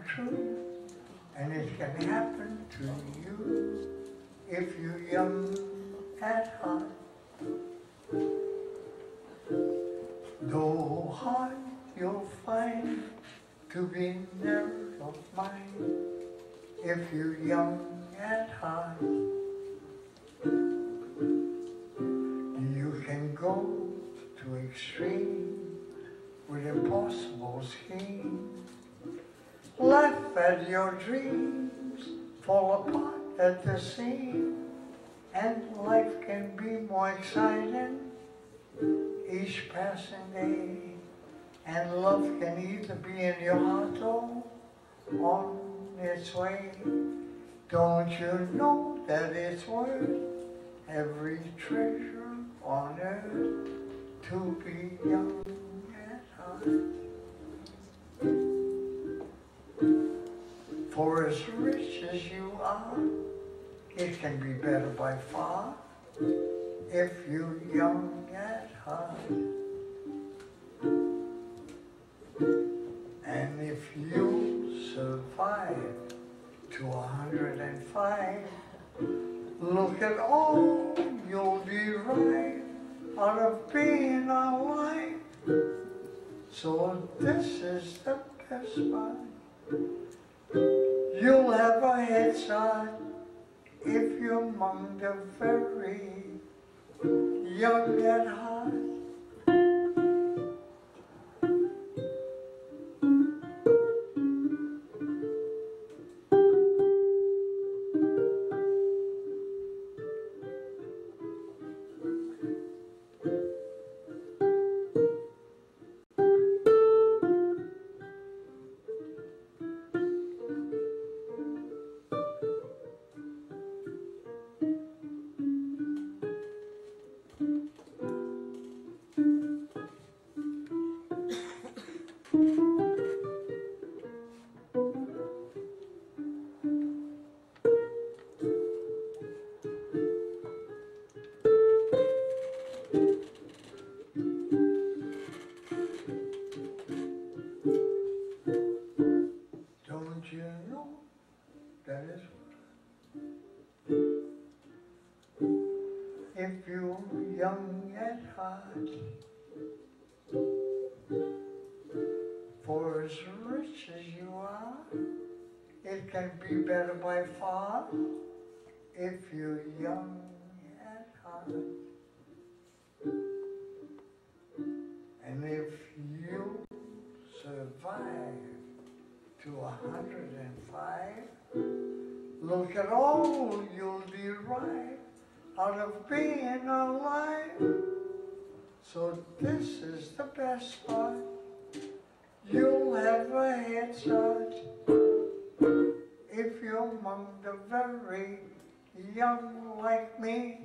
come true. And it can happen to you if you're young at heart. Though hard you'll find to be never of mine if you're young at heart. You can go to extreme with impossible schemes. Laugh at your dreams, fall apart at the seam, and life can be more exciting each passing day. And love can either be in your heart or on its way. Don't you know that it's worth every treasure on earth to be young at heart? For as rich as you are, it can be better by far if you're young at heart. And if you survive to 105, look at all you'll derive out of being alive. So this is the best part. You'll have a head start if you're among the very young at heart. Don't you know that is if you're young at heart? For as rich as you are, it can be better by far if you're young at heart. And if you survive to 105, look at all you'll derive out of being alive. So this is the best part. You'll have a head start if you're among the very young like me.